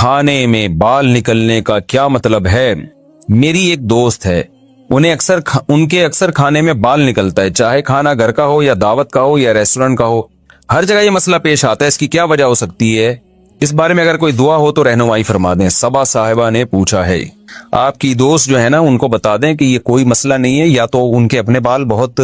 کھانے میں بال نکلنے کا کیا مطلب ہے؟ میری ایک دوست ہے، ان کے اکثر کھانے میں بال نکلتا ہے، چاہے کھانا گھر کا ہو یا دعوت کا ہو یا ریسٹورنٹ کا ہو، ہر جگہ یہ مسئلہ پیش آتا ہے۔ اس کی کیا وجہ ہو سکتی ہے؟ اس بارے میں اگر کوئی دعا ہو تو رہنمائی فرما دیں۔ صبا صاحبہ نے پوچھا ہے، آپ کی دوست جو ہے نا، ان کو بتا دیں کہ یہ کوئی مسئلہ نہیں ہے، یا تو ان کے اپنے بال بہت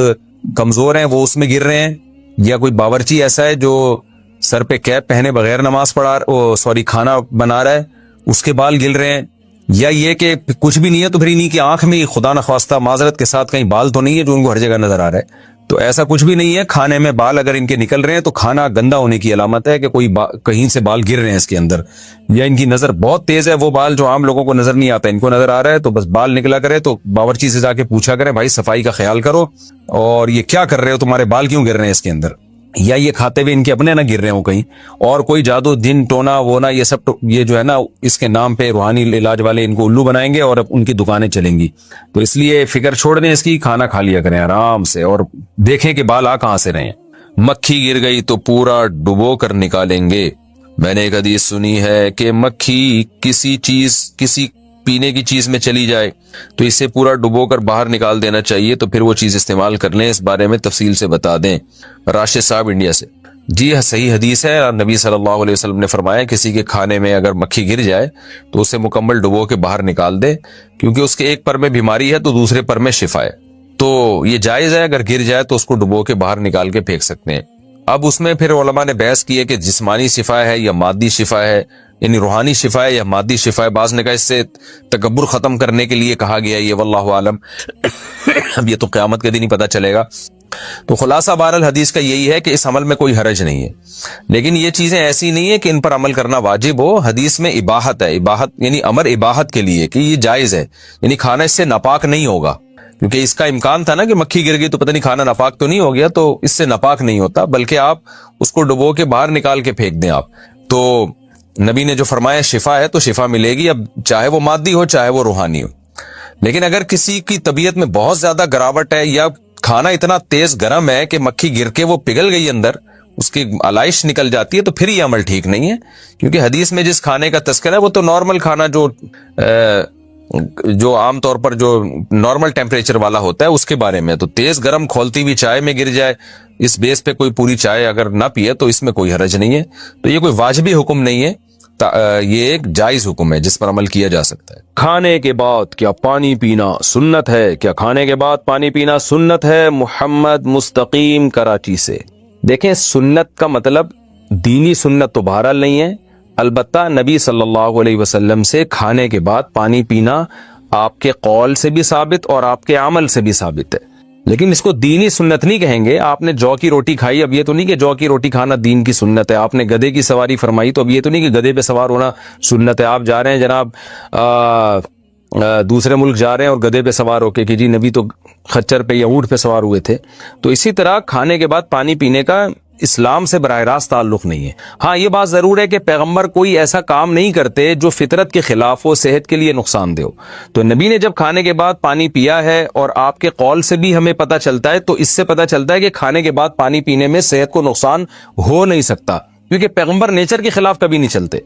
کمزور ہیں، وہ اس میں گر رہے ہیں، یا کوئی باورچی ایسا ہے جو سر پہ کیپ پہنے بغیر نماز کھانا بنا رہا ہے، اس کے بال گر رہے ہیں، یا یہ کہ کچھ بھی نہیں ہے تو پھر انہیں کی آنکھ میں خدا نخواستہ معذرت کے ساتھ کہیں بال تو نہیں ہے جو ان کو ہر جگہ نظر آ رہا ہے۔ تو ایسا کچھ بھی نہیں ہے، کھانے میں بال اگر ان کے نکل رہے ہیں تو کھانا گندا ہونے کی علامت ہے کہ کوئی کہیں سے بال گر رہے ہیں اس کے اندر، یا ان کی نظر بہت تیز ہے، وہ بال جو عام لوگوں کو نظر نہیں آتا ان کو نظر آ رہا ہے، تو بس بال نکلا کرے تو باورچی سے جا کے پوچھا کریں، بھائی صفائی کا خیال کرو، اور یہ کیا کر رہے ہو، تمہارے بال کیوں گر رہے ہیں اس کے اندر، یا یہ کھاتے ہوئے ان کے اپنے نہ گر رہے ہوں کہیں، اور کوئی جادو جن ٹونا وونا یہ سب یہ جو ہے نا اس کے نام پہ روحانی علاج والے ان کو الو بنائیں گے اور ان کی دکانیں چلیں گی۔ تو اس لیے فکر چھوڑ دیں اس کی، کھانا کھا لیا کریں آرام سے، اور دیکھیں کہ بال آ کہاں سے رہے ہیں۔ مکھی گر گئی تو پورا ڈبو کر نکالیں گے۔ میں نے ایک حدیث سنی ہے کہ مکھی کسی پینے کی چیز میں چلی جائے تو اسے پورا ڈبو کر باہر نکال دینا چاہیے، تو پھر وہ چیز استعمال کر لیں۔ اس بارے میں تفصیل سے بتا دیں۔ راشد صاحب انڈیا سے، جی صحیح حدیث ہے، نبی صلی اللہ علیہ وسلم نے فرمایا کسی کے کھانے میں اگر مکھی گر جائے تو اسے مکمل ڈبو کے باہر نکال دے، کیونکہ اس کے ایک پر میں بیماری ہے تو دوسرے پر میں شفا ہے، تو یہ جائز ہے، اگر گر جائے تو اس کو ڈبو کے باہر نکال کے پھینک سکتے ہیں۔ اب اس میں پھر علماء نے بحث کی ہے کہ جسمانی شفا ہے یا مادی شفا ہے، یعنی روحانی شفا ہے یا مادی شفا ہے۔ بعض نے کہا اس سے تکبر ختم کرنے کے لیے کہا گیا، یہ واللہ عالم، اب یہ تو قیامت کے دن ہی پتہ چلے گا۔ تو خلاصہ بہرحال حدیث کا یہی ہے کہ اس عمل میں کوئی حرج نہیں ہے، لیکن یہ چیزیں ایسی نہیں ہے کہ ان پر عمل کرنا واجب ہو۔ حدیث میں اباحت ہے، اباحت یعنی امر اباحت کے لیے کہ یہ جائز ہے، یعنی کھانا اس سے ناپاک نہیں ہوگا، کیونکہ اس کا امکان تھا نا کہ مکھی گر گئی تو پتہ نہیں کھانا ناپاک تو نہیں ہو گیا، تو اس سے ناپاک نہیں ہوتا، بلکہ آپ اس کو ڈبو کے باہر نکال کے پھینک دیں۔ آپ تو نبی نے جو فرمایا شفا ہے تو شفا ملے گی، اب چاہے وہ مادی ہو چاہے وہ روحانی ہو۔ لیکن اگر کسی کی طبیعت میں بہت زیادہ گراوٹ ہے یا کھانا اتنا تیز گرم ہے کہ مکھی گر کے وہ پگھل گئی اندر، اس کی علائش نکل جاتی ہے، تو پھر یہ عمل ٹھیک نہیں ہے، کیونکہ حدیث میں جس کھانے کا تذکرہ ہے وہ تو نارمل کھانا جو عام طور پر جو نارمل ٹیمپریچر والا ہوتا ہے اس کے بارے میں۔ تو تیز گرم کھولتی ہوئی چائے میں گر جائے، اس بیس پہ کوئی پوری چائے اگر نہ پیے تو اس میں کوئی حرج نہیں ہے۔ تو یہ کوئی واجبی حکم نہیں ہے، یہ ایک جائز حکم ہے جس پر عمل کیا جا سکتا ہے۔ کھانے کے بعد کیا پانی پینا سنت ہے؟ کیا کھانے کے بعد پانی پینا سنت ہے؟ محمد مستقیم کراچی سے۔ دیکھیں، سنت کا مطلب دینی سنت تو بہرحال نہیں ہے، البتہ نبی صلی اللہ علیہ وسلم سے کھانے کے بعد پانی پینا آپ کے قول سے بھی ثابت اور آپ کے عمل سے بھی ثابت ہے، لیکن اس کو دینی سنت نہیں کہیں گے۔ آپ نے جو کی روٹی کھائی، اب یہ تو نہیں کہ جو کی روٹی کھانا دین کی سنت ہے۔ آپ نے گدھے کی سواری فرمائی، تو اب یہ تو نہیں کہ گدھے پہ سوار ہونا سنت ہے۔ آپ جا رہے ہیں جناب دوسرے ملک جا رہے ہیں اور گدھے پہ سوار ہو کے کہ جی نبی تو خچر پہ یا اونٹ پہ سوار ہوئے تھے، تو اسی طرح کھانے کے بعد پانی پینے کا اسلام سے براہ راست تعلق نہیں ہے۔ ہاں یہ بات ضرور ہے کہ پیغمبر کوئی ایسا کام نہیں کرتے جو فطرت کے خلاف ہو، صحت کے لیے نقصان دہ ہو، تو نبی نے جب کھانے کے بعد پانی پیا ہے، اور آپ کے قول سے بھی ہمیں پتہ چلتا ہے، تو اس سے پتہ چلتا ہے کہ کھانے کے بعد پانی پینے میں صحت کو نقصان ہو نہیں سکتا، کیونکہ پیغمبر نیچر کے خلاف کبھی نہیں چلتے۔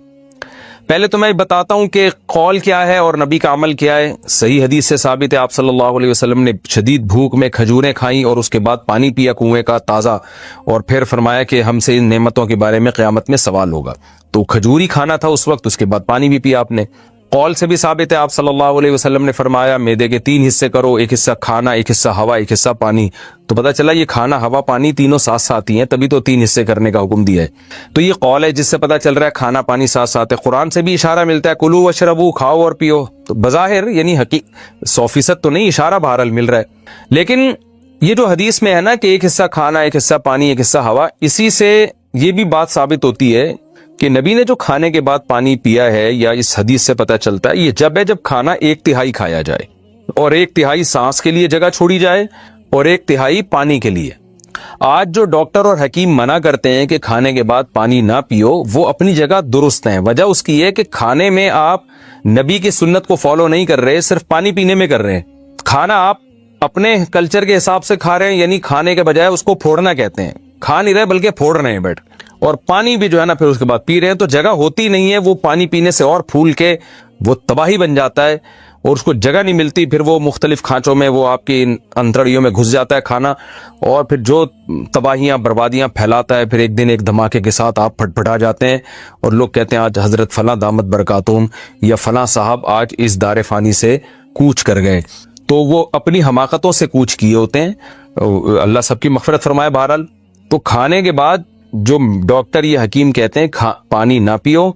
پہلے تو میں بتاتا ہوں کہ قول کیا ہے اور نبی کا عمل کیا ہے۔ صحیح حدیث سے ثابت ہے، آپ صلی اللہ علیہ وسلم نے شدید بھوک میں کھجوریں کھائیں اور اس کے بعد پانی پیا کنویں کا تازہ، اور پھر فرمایا کہ ہم سے ان نعمتوں کے بارے میں قیامت میں سوال ہوگا، تو کھجور ہی کھانا تھا اس وقت، اس کے بعد پانی بھی پیا آپ نے۔ قول سے بھی ثابت ہے، آپ صلی اللہ علیہ وسلم نے فرمایا معدے کے 3 حصے کرو، ایک حصہ کھانا، ایک حصہ ہوا، ایک حصہ پانی، تو پتہ چلا یہ کھانا ہوا پانی تینوں ساتھ ساتھ ہی ہیں، تبھی تو 3 حصے کرنے کا حکم دیا ہے۔ تو یہ قول ہے جس سے پتہ چل رہا ہے کھانا پانی ساتھ ساتھ ہے۔ قرآن سے بھی اشارہ ملتا ہے کلو وشربو، کھاؤ اور پیو، تو بظاہر یعنی 100% تو نہیں، اشارہ بہرحال مل رہا ہے، لیکن یہ جو حدیث میں ہے نا کہ ایک حصہ کھانا، ایک حصہ پانی، ایک حصہ ہوا، اسی سے یہ بھی بات ثابت ہوتی ہے کہ نبی نے جو کھانے کے بعد پانی پیا ہے، یا اس حدیث سے پتہ چلتا ہے یہ جب ہے جب کھانا 1/3 کھایا جائے اور 1/3 سانس کے لیے جگہ چھوڑی جائے اور 1/3 پانی کے لیے۔ آج جو ڈاکٹر اور حکیم منع کرتے ہیں کہ کھانے کے بعد پانی نہ پیو، وہ اپنی جگہ درست ہیں۔ وجہ اس کی ہے کہ کھانے میں آپ نبی کی سنت کو فالو نہیں کر رہے، صرف پانی پینے میں کر رہے ہیں۔ کھانا آپ اپنے کلچر کے حساب سے کھا رہے ہیں، یعنی کھانے کے بجائے اس کو پھوڑنا کہتے ہیں، کھا نہیں رہے بلکہ پھوڑ رہے ہیں بیٹھ، اور پانی بھی جو ہے نا پھر اس کے بعد پی رہے ہیں تو جگہ ہوتی نہیں ہے, وہ پانی پینے سے اور پھول کے وہ تباہی بن جاتا ہے اور اس کو جگہ نہیں ملتی, پھر وہ مختلف کھانچوں میں وہ آپ کی انتڑیوں میں گھس جاتا ہے کھانا, اور پھر جو تباہیاں بربادیاں پھیلاتا ہے, پھر ایک دن ایک دھماکے کے ساتھ آپ پھٹ پھٹا جاتے ہیں اور لوگ کہتے ہیں آج حضرت فلاں دامت برکاتہم یا فلاں صاحب آج اس دار فانی سے کوچ کر گئے. تو وہ اپنی حماقتوں سے کوچ کیے ہوتے ہیں, اللہ سب کی مغفرت فرمائے. بہرحال تو کھانے کے بعد جو ڈاکٹر یا حکیم کہتے ہیں پانی نہ پیو,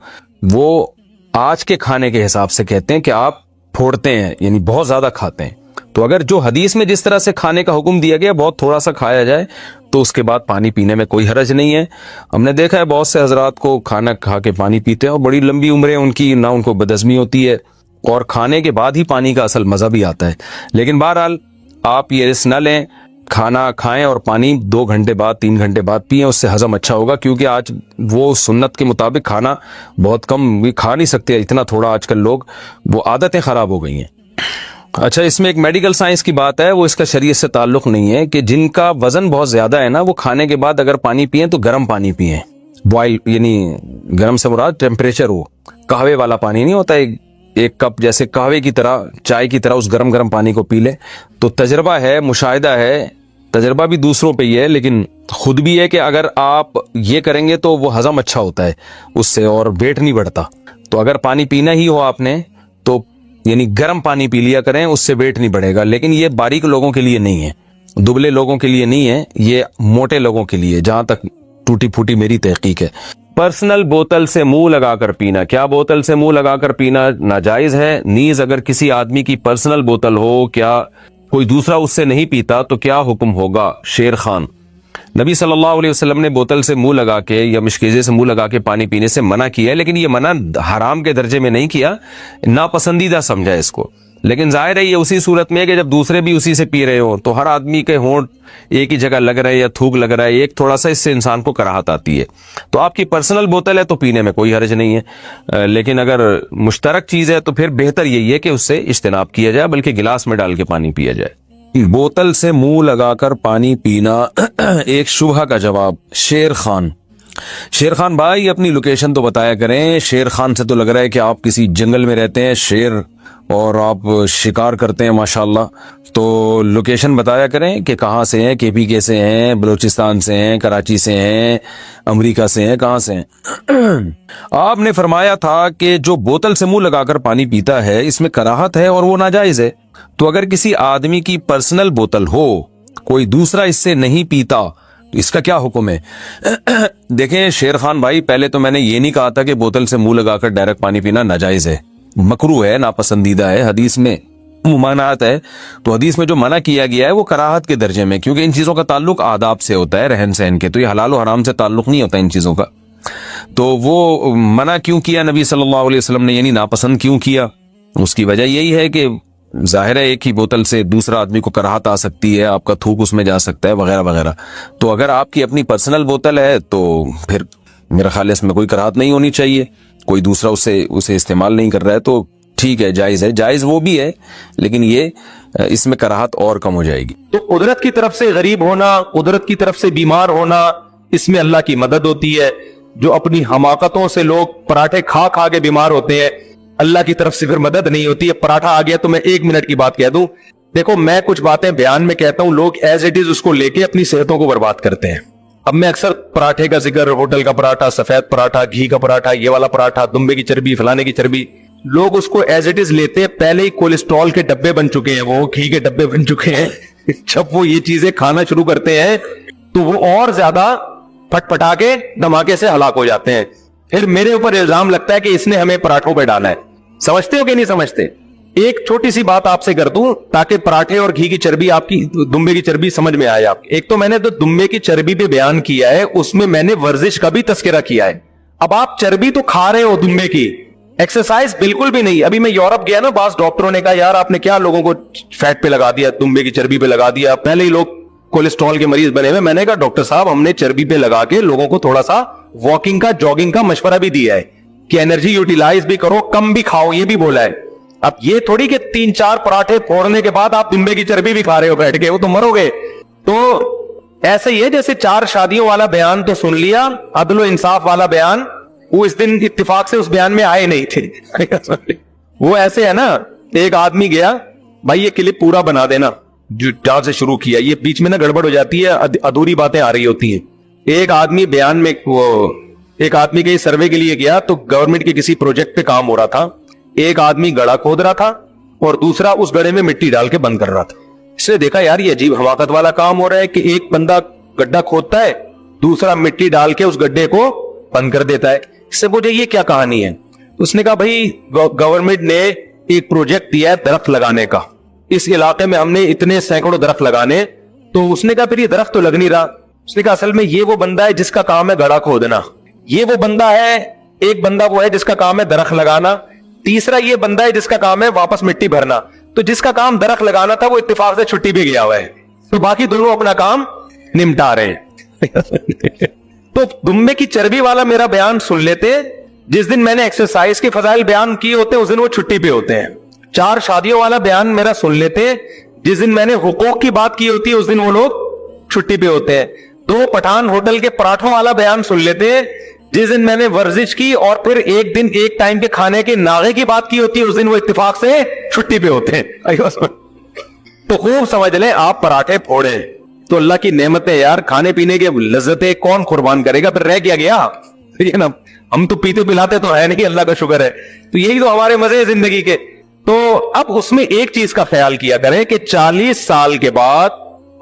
وہ آج کے کھانے کے حساب سے کہتے ہیں کہ آپ پھوڑتے ہیں, یعنی بہت زیادہ کھاتے ہیں. تو اگر جو حدیث میں جس طرح سے کھانے کا حکم دیا گیا بہت تھوڑا سا کھایا جائے تو اس کے بعد پانی پینے میں کوئی حرج نہیں ہے. ہم نے دیکھا ہے بہت سے حضرات کو کھانا کھا کے پانی پیتے ہیں اور بڑی لمبی عمریں ان کی, نہ ان کو بدہضمی ہوتی ہے اور کھانے کے بعد ہی پانی کا اصل مزہ بھی آتا ہے. لیکن بہرحال آپ یہ رسک نہ لیں, کھانا کھائیں اور پانی 2 گھنٹے بعد 3 گھنٹے بعد پئیں, اس سے ہضم اچھا ہوگا. کیونکہ آج وہ سنت کے مطابق کھانا بہت کم بھی کھا نہیں سکتے, اتنا تھوڑا آج کل لوگ, وہ عادتیں خراب ہو گئی ہیں. اچھا, اس میں ایک میڈیکل سائنس کی بات ہے, وہ اس کا شریعت سے تعلق نہیں ہے, کہ جن کا وزن بہت زیادہ ہے نا وہ کھانے کے بعد اگر پانی پئیں تو گرم پانی پئیں, بوائل, یعنی گرم سے مراد ٹیمپریچر ہو, قہوے والا پانی نہیں ہوتا, ایک کپ جیسے قہوے کی طرح چائے کی طرح اس گرم گرم پانی کو پی لے. تو تجربہ ہے, مشاہدہ ہے, تجربہ بھی دوسروں پہ ہی ہے لیکن خود بھی ہے کہ اگر آپ یہ کریں گے تو وہ ہضم اچھا ہوتا ہے اس سے اور ویٹ نہیں بڑھتا. تو اگر پانی پینا ہی ہو آپ نے تو یعنی گرم پانی پی لیا کریں, اس سے ویٹ نہیں بڑھے گا. لیکن یہ باریک لوگوں کے لیے نہیں ہے, دبلے لوگوں کے لیے نہیں ہے, یہ موٹے لوگوں کے لیے, جہاں تک ٹوٹی پھوٹی میری تحقیق ہے. پرسنل بوتل سے منہ لگا کر پینا, کیا بوتل سے منہ لگا کر پینا ناجائز ہے؟ نیز اگر کسی آدمی کی پرسنل بوتل ہو, کیا کوئی دوسرا اس سے نہیں پیتا تو کیا حکم ہوگا؟ شیر خان. نبی صلی اللہ علیہ وسلم نے بوتل سے منہ لگا کے یا مشکیزے سے منہ لگا کے پانی پینے سے منع کیا ہے, لیکن یہ منع حرام کے درجے میں نہیں کیا, ناپسندیدہ سمجھا اس کو. لیکن ظاہر ہے یہ اسی صورت میں ہے کہ جب دوسرے بھی اسی سے پی رہے ہو تو ہر آدمی کے ہونٹ ایک ہی جگہ لگ رہا ہے یا تھوک لگ رہا ہے, ایک تھوڑا سا اس سے انسان کو کراہت آتی ہے. تو آپ کی پرسنل بوتل ہے تو پینے میں کوئی حرج نہیں ہے, لیکن اگر مشترک چیز ہے تو پھر بہتر یہی ہے کہ اس سے اجتناب کیا جائے, بلکہ گلاس میں ڈال کے پانی پیا جائے. بوتل سے منہ لگا کر پانی پینا ایک شبہ کا جواب. شیر خان. شیر خان بھائی اپنی لوکیشن تو بتایا کریں, شیر خان سے تو لگ رہا ہے کہ آپ کسی جنگل میں رہتے ہیں, شیر اور آپ شکار کرتے ہیں ماشاءاللہ. تو لوکیشن بتایا کریں کہ کہاں سے ہیں, کے پی کے سے ہیں, بلوچستان سے ہیں, کراچی سے ہیں, امریکہ سے ہیں, کہاں سے ہیں. آپ نے فرمایا تھا کہ جو بوتل سے منہ لگا کر پانی پیتا ہے اس میں کراہت ہے اور وہ ناجائز ہے. تو اگر کسی آدمی کی پرسنل بوتل ہو, کوئی دوسرا اس سے نہیں پیتا, تو اس کا کیا حکم ہے؟ دیکھیں شیر خان بھائی, پہلے تو میں نے یہ نہیں کہا تھا کہ بوتل سے منہ لگا کر ڈائریکٹ پانی پینا ناجائز ہے, مکروہ ہے, ناپسندیدہ ہے, حدیث میں ممانعت ہے. تو حدیث میں جو منع کیا گیا ہے وہ کراہت کے درجے میں, کیونکہ ان چیزوں کا تعلق آداب سے ہوتا ہے, رہن سہن کے, تو یہ حلال و حرام سے تعلق نہیں ہوتا ان چیزوں کا. تو وہ منع کیوں کیا نبی صلی اللہ علیہ وسلم نے, یعنی ناپسند کیوں کیا؟ اس کی وجہ یہی ہے کہ ظاہر ہے ایک ہی بوتل سے دوسرا آدمی کو کراہت آ سکتی ہے, آپ کا تھوک اس میں جا سکتا ہے وغیرہ وغیرہ. تو اگر آپ کی اپنی پرسنل بوتل ہے تو پھر میرا خیال ہے اس میں کوئی کراہت نہیں ہونی چاہیے, کوئی دوسرا اسے استعمال نہیں کر رہا ہے تو ٹھیک ہے, جائز ہے, جائز وہ بھی ہے, لیکن یہ اس میں کراہت اور کم ہو جائے گی. تو قدرت کی طرف سے غریب ہونا, قدرت کی طرف سے بیمار ہونا, اس میں اللہ کی مدد ہوتی ہے. جو اپنی حماقتوں سے لوگ پراٹھے کھا کھا کے بیمار ہوتے ہیں, اللہ کی طرف سے پھر مدد نہیں ہوتی ہے. پراٹھا آ گیا تو میں 1 منٹ کی بات کہہ دوں, دیکھو میں کچھ باتیں بیان میں کہتا ہوں, لوگ ایز اٹ از اس کو لے کے اپنی صحتوں کو برباد کرتے ہیں. اب میں اکثر پراٹھے کا ذکر, ہوٹل کا پراٹھا, سفید پراٹھا, گھی کا پراٹھا, یہ والا پراٹھا, دمبے کی چربی, فلانے کی چربی, لوگ اس کو ایز اٹ از لیتے ہیں. پہلے ہی کولیسٹرول کے ڈبے بن چکے ہیں, وہ گھی کے ڈبے بن چکے ہیں. جب وہ یہ چیزیں کھانا شروع کرتے ہیں تو وہ اور زیادہ پھٹ پٹا کے دھماکے سے ہلاک ہو جاتے ہیں. پھر میرے اوپر الزام لگتا ہے کہ اس نے ہمیں پراٹھوں پہ ڈالا ہے. سمجھتے ہو کہ نہیں سمجھتے؟ ایک چھوٹی سی بات آپ سے کر دوں تاکہ پراٹھے اور گھی کی چربی, آپ کی دمبے کی چربی سمجھ میں آئے. آپ ایک تو میں نے دمبے کی چربی پہ بیان کیا ہے, اس میں نے ورزش کا بھی تذکرہ کیا ہے. اب آپ چربی تو کھا رہے ہو دمبے کی, ایکسرسائز بالکل بھی نہیں. ابھی میں یورپ گیا نا, بعض ڈاکٹروں نے کہا یار آپ نے کیا لوگوں کو فیٹ پہ لگا دیا, دمبے کی چربی پہ لگا دیا, پہلے ہی لوگ کولیسٹرول کے مریض بنے ہوئے. میں نے کہا ڈاکٹر صاحب ہم نے چربی پہ لگا کے لوگوں کو تھوڑا سا واکنگ کا, جاگنگ کا مشورہ بھی دیا ہے کہ انرجی یوٹیلائز بھی کرو, کم بھی کھاؤ, یہ بھی بولا ہے. اب یہ تھوڑی کہ 3-4 پراٹھے پھوڑنے کے بعد آپ دمبے کی چربی بھی کھا رہے ہو بیٹھ کے, وہ تو مرو گے. تو ایسے ہی ہے جیسے 4 شادیوں والا بیان تو سن لیا, عدل و انصاف والا بیان وہ اس دن اتفاق سے اس بیان میں آئے نہیں تھے. وہ ایسے ہے نا, ایک آدمی گیا, بھائی یہ کلپ پورا بنا دینا جو جہاں سے شروع کیا, یہ بیچ میں نا گڑبڑ ہو جاتی ہے, ادھوری باتیں آ رہی ہوتی ہیں. ایک آدمی بیان میں, وہ ایک آدمی کے سروے کے لیے گیا تو گورنمنٹ کے کسی پروجیکٹ پہ کام ہو رہا تھا. ایک آدمی گڑھا کھود رہا تھا اور دوسرا اس گڑھے میں مٹی ڈال کے بند کر رہا تھا. اس نے دیکھا یار یہ عجیب حماقت والا کام ہو رہا ہے کہ ایک بندہ گڈھا کھودتا ہے, دوسرا مٹی ڈال کے اس گڈھے کو بند کر دیتا ہے. اس سے مجھے یہ کیا کہانی ہے؟ اس نے کہا بھائی گورنمنٹ نے ایک پروجیکٹ دیا ہے درخت لگانے کا, اس علاقے میں ہم نے اتنے سینکڑوں درخت لگانے. تو اس نے کہا پھر یہ درخت تو لگ نہیں رہا. اس نے کہا اصل میں یہ وہ بندہ ہے جس کا کام ہے گڑھا کھودنا, یہ وہ بندہ ہے, ایک بندہ وہ ہے جس کا کام ہے درخت لگانا, تیسرا یہ بندہ ہے جس کا کام ہے واپس مٹی بھرنا. تو جس کا کام درخت لگانا تھا وہ اتفاق سے چھٹی پہ گیا ہوا ہے, تو باقی دونوں اپنا کام نمٹا رہے ہیں. تو دمبے کی چربی والا میرا بیان سن لیتے, جس دن میں نے ایکسرسائز کے فضائل بیان کیے ہوتے اس دن وہ چھٹی پہ ہوتے ہیں. 4 شادیوں والا بیان میرا سن لیتے, جس دن میں نے حقوق کی بات کی ہوتی ہے اس دن وہ لوگ چھٹی پہ ہوتے ہیں. 2 پٹھان ہوٹل کے پراٹھوں والا بیان سن لیتے, جس دن میں نے ورزش کی اور پھر ایک دن ایک ٹائم کے کھانے کے ناغے کی بات کی ہوتی ہے اس دن وہ اتفاق سے چھٹی پہ ہوتے ہیں. تو خوب سمجھ لیں آپ پراٹھے پھوڑے تو اللہ کی نعمتیں یار, کھانے پینے کے لذتیں کون قربان کرے گا؟ پھر رہ کیا گیا یہ نا, ہم تو پیتے پلاتے تو ہے نہیں, اللہ کا شکر ہے. تو یہی تو ہمارے مزے ہیں زندگی کے. تو اب اس میں ایک چیز کا خیال کیا کریں کہ 40 سال کے بعد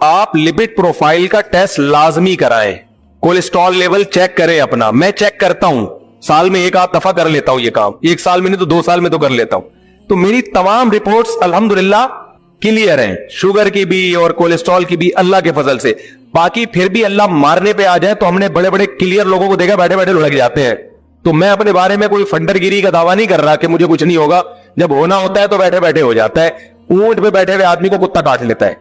آپ لپڈ پروفائل کا ٹیسٹ لازمی کرائیں, کولیسٹرول لیول چیک کریں اپنا. میں چیک کرتا ہوں, سال میں 1 دفعہ کر لیتا ہوں یہ کام, 1 سال میں نہیں تو 2 سال میں تو کر لیتا ہوں. تو میری تمام رپورٹس الحمدللہ کلیئر ہیں, شوگر کی بھی اور کولیسٹرول کی بھی اللہ کے فضل سے. باقی پھر بھی اللہ مارنے پہ آ جائے تو ہم نے بڑے بڑے کلیئر لوگوں کو دیکھا بیٹھے بیٹھے لڑک جاتے ہیں. تو میں اپنے بارے میں کوئی فنڈر گیری کا دعویٰ نہیں کر رہا کہ مجھے کچھ نہیں ہوگا, جب ہونا ہوتا ہے تو بیٹھے بیٹھے ہو جاتا ہے. اونٹ پہ بیٹھے ہوئے آدمی کو کتا کاٹ لیتا ہے.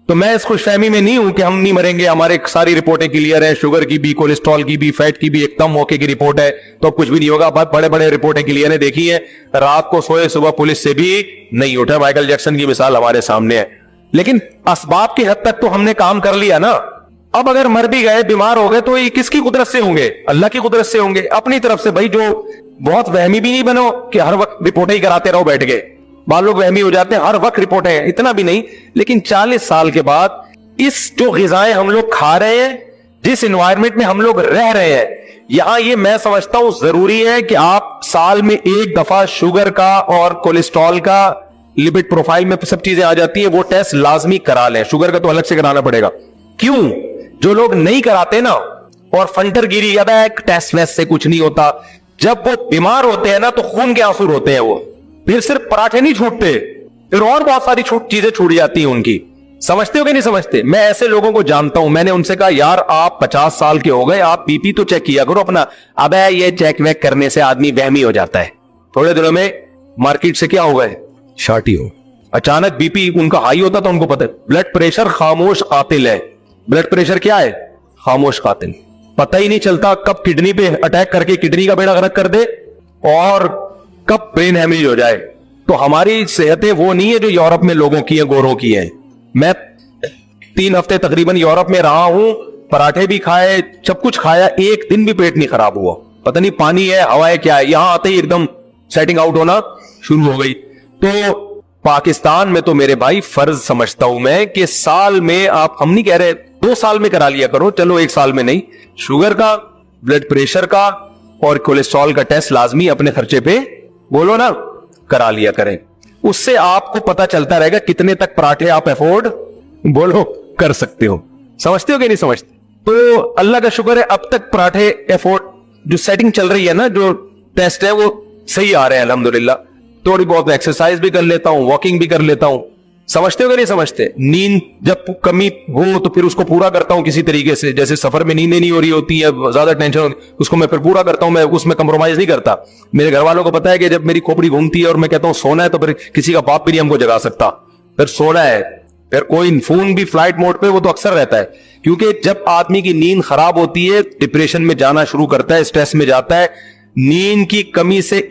تو میں اس خوش فہمی میں نہیں ہوں کہ ہم نہیں مریں گے, ہمارے ساری رپورٹیں کلیئر ہیں, شوگر کی بھی, کولیسٹرول کی بھی, فیٹ کی بھی ایک دم موقع کی رپورٹ ہے, تو اب کچھ بھی نہیں ہوگا. بڑے بڑے رپورٹیں کلیئر ہیں, دیکھی ہیں, رات کو سوئے صبح پولیس سے بھی نہیں اٹھا. مائیکل جیکسن کی مثال ہمارے سامنے ہے. لیکن اسباب کی حد تک تو ہم نے کام کر لیا نا. اب اگر مر بھی گئے, بیمار ہو گئے, تو یہ کس کی قدرت سے ہوں گے؟ اللہ کی قدرت سے ہوں گے, اپنی طرف سے. بھائی جو بہت وہمی بھی نہیں بنو کہ ہر وقت رپورٹیں ہی کراتے رہو بیٹھ گئے. بعض لوگ وہمی ہو جاتے ہیں, ہر وقت رپورٹیں, اتنا بھی نہیں. لیکن 40 سال کے بعد اس جو غذائیں ہم لوگ کھا رہے ہیں, جس انوائرمنٹ میں ہم لوگ رہ رہے ہیں, یہاں یہ میں سمجھتا ہوں ضروری ہے کہ آپ سال میں 1 دفعہ شوگر کا اور کولیسٹرول کا, لپڈ پروفائل میں سب چیزیں آ جاتی ہیں, وہ ٹیسٹ لازمی کرا لیں. شوگر کا تو الگ سے کرانا پڑے گا. کیوں؟ جو لوگ نہیں کراتے نا, اور فنٹر گیری یادا ہے, ٹیسٹ ویسٹ سے کچھ نہیں ہوتا, جب وہ بیمار ہوتے ہیں نا تو خون کے آنسو ہوتے ہیں. وہ پھر صرف پراٹھے نہیں چھوٹتے, پھر اور بہت ساری چیزیں چھوٹ جاتی ہیں ان کی. سمجھتے ہو کہ نہیں سمجھتے؟ میں ایسے لوگوں کو جانتا ہوں, میں نے ان سے کہا یار آپ 50 سال کے ہو گئے, آپ بی پی تو چیک کیا کرو اپنا. اب یہ چیک ویک کرنے سے آدمی وہمی ہو جاتا ہے. تھوڑے دنوں میں مارکیٹ سے کیا ہو گئے, شارٹی ہو, اچانک بی پی ان کا ہائی ہوتا تو ان کو پتہ ہے. بلڈ پریشر خاموش قاتل ہے. بلڈ پریشر کیا ہے؟ خاموش قاتل. پتہ ہی نہیں چلتا کب کڈنی پہ اٹیک کر کے کڈنی کا بیڑا غرق کر دے اور کب برین ہیمریج ہو جائے. تو ہماری صحتیں وہ نہیں ہے جو یورپ میں لوگوں کی ہیں, گوروں کی ہیں. میں 3 ہفتے تقریباً یورپ میں رہا ہوں, پراٹھے بھی کھائے, سب کچھ کھایا, ایک دن بھی پیٹ نہیں خراب ہوا. پتہ نہیں پانی ہے, ہوا ہے, کیا ہے. یہاں آتے ہی ایک دم سیٹنگ آؤٹ ہونا شروع ہو گئی. تو پاکستان میں تو میرے بھائی فرض سمجھتا ہوں میں کہ سال میں آپ, ہم نہیں کہہ رہے 2 سال میں کرا لیا کرو, چلو 1 سال میں نہیں, شوگر کا, بلڈ پریشر کا اور کولیسٹرول کا ٹیسٹ لازمی اپنے خرچے پہ بولو نا کرا لیا کریں. اس سے آپ کو پتا چلتا رہے گا کتنے تک پراٹھے آپ افورڈ بولو کر سکتے ہو. سمجھتے ہو کہ نہیں سمجھتے؟ تو اللہ کا شکر ہے اب تک پراٹھے افورڈ جو سیٹنگ چل رہی ہے نا, جو ٹیسٹ ہے وہ صحیح آ رہے ہیں الحمدللہ. تھوڑی بہت ایکسرسائز بھی کر لیتا ہوں, واکنگ بھی کر لیتا ہوں. سمجھتے ہو کہ نہیں سمجھتے؟ نیند جب کمی ہو تو پھر اس کو پورا کرتا ہوں کسی طریقے سے. جیسے سفر میں نیندیں نہیں ہو رہی ہوتی ہے, زیادہ ٹینشن, اس کو میں پھر پورا کرتا ہوں. میں اس میں کمپرومائز نہیں کرتا. میرے گھر والوں کو پتا ہے کہ جب میری کھوپڑی گھومتی ہے اور میں کہتا ہوں سونا ہے, تو پھر کسی کا باپ بھی نہیں ہم کو جگا سکتا, پھر سونا ہے. پھر کوئی فون بھی فلائٹ موڈ پہ, وہ تو اکثر رہتا ہے. کیونکہ جب آدمی کی نیند خراب ہوتی ہے, ڈپریشن میں جانا شروع کرتا ہے, اسٹریس میں جاتا ہے. نیند کی کمی سے